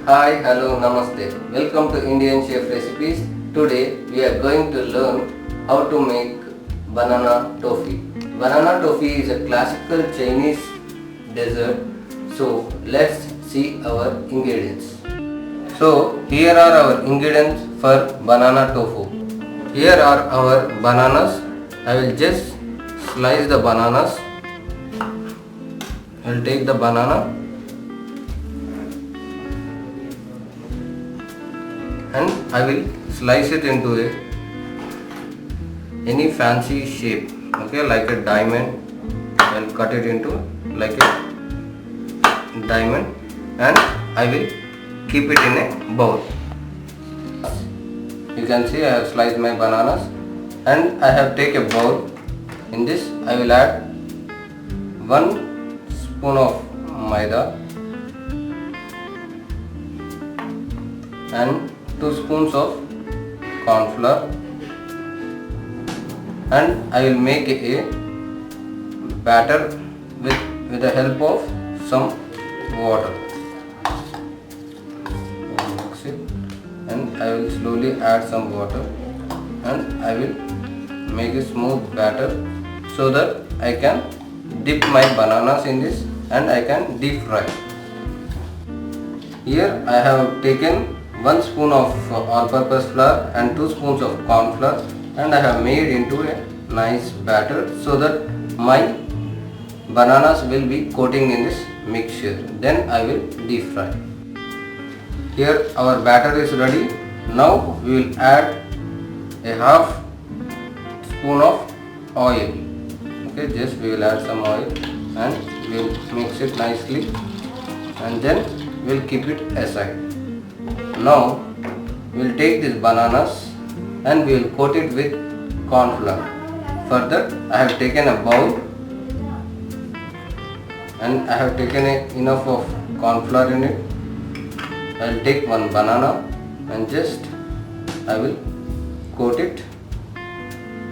Hi, hello, namaste. Welcome to Indian Chef Recipes. Today we are going to learn how to make banana toffee. Banana toffee is a classical Chinese dessert. So let's see our ingredients. So here are our ingredients for banana tofu. Here are our bananas. I will just slice the bananas. I will take the banana and I will slice it into any fancy shape, okay, like a diamond. I will cut it into like a diamond and I will keep it in a bowl. You can see I have sliced my bananas and I have taken a bowl. In this I will add 1 spoon of maida and 2 spoons of corn flour, and I will make a batter with the help of some water. Mix it and I will slowly add some water and I will make a smooth batter so that I can dip my bananas in this and I can deep fry. Here I have taken 1 spoon of all-purpose flour and 2 spoons of corn flour and I have made into a nice batter so that my bananas will be coating in this mixture. Then I will deep fry. Here our batter is ready. Now we will add a half spoon of oil. Okay, just we will add some oil and we will mix it nicely and then we will keep it aside. Now we will take these bananas and we will coat it with corn flour. For that I have taken a bowl and I have taken enough of corn flour in it. I will take one banana and just I will coat it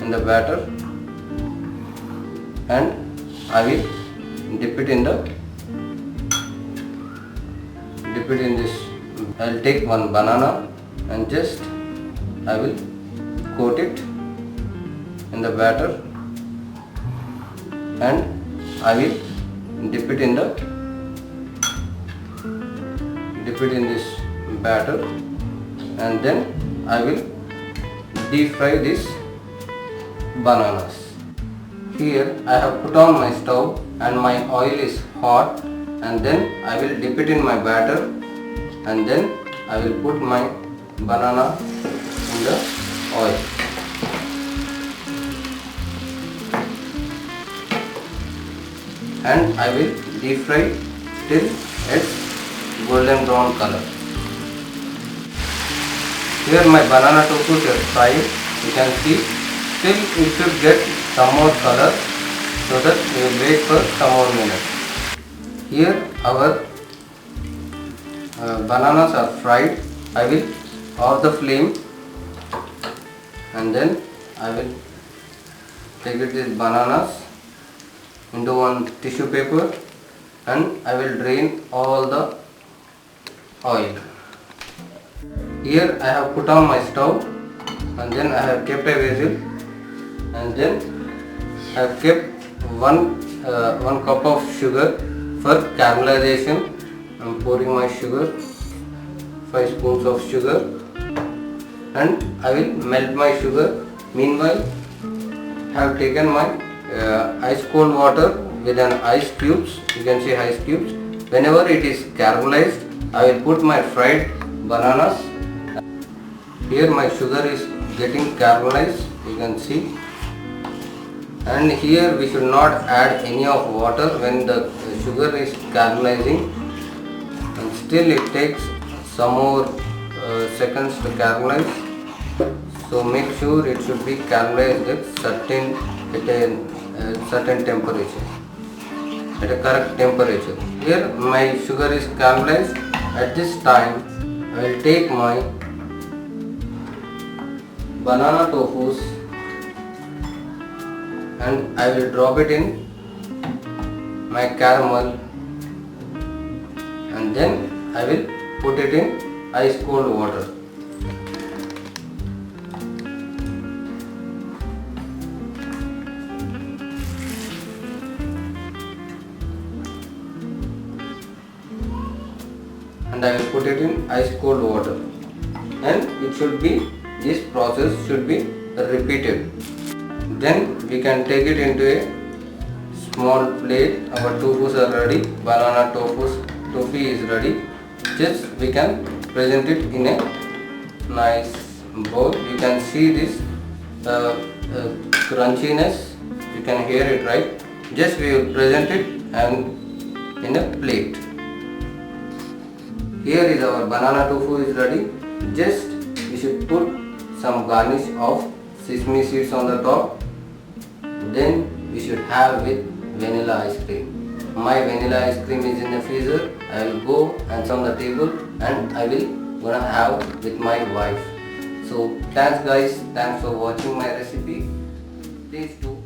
in the batter and I will dip it in this. I will take one banana and just I will coat it in the batter and I will dip it in this batter and then I will deep fry these bananas. Here I have put on my stove and my oil is hot and then I will dip it in my batter and then I will put my banana in the oil. And I will deep fry till it's golden brown color. Here my banana tofu is fried. You can see still it should get some more color, so that we will wait for some more minutes. Here our bananas are fried. I will off the flame and then I will take these bananas into one tissue paper and I will drain all the oil. Here I have put on my stove and then I have kept a vessel and then I have kept one cup of sugar for caramelization. I am pouring my sugar, 5 spoons of sugar, and I will melt my sugar. Meanwhile I have taken my ice cold water with an ice cubes. You can see ice cubes. Whenever it is caramelized, I will put my fried bananas. Here my sugar is getting caramelized, you can see. And here we should not add any of water when the sugar is caramelizing, and still it takes some more seconds to caramelize. So make sure it should be caramelized at a certain temperature, at a correct temperature. Here my sugar is caramelized. At this time I will take my banana tofus and I will drop it in my caramel and then I will put it in ice cold water. And I will put it in ice cold water, and this process should be repeated. Then we can take it into a small plate. Our tofus are ready. Banana tofu is ready. Just we can present it in a nice bowl. You can see this crunchiness. You can hear it, right? Just we will present it and in a plate. Here is our banana tofu is ready. Just we should put some garnish of sesame seeds on the top. Then we should have with vanilla ice cream. My vanilla ice cream is in the freezer. I will go and on the table and I will gonna have with my wife. So thanks guys, thanks for watching my recipe. Please do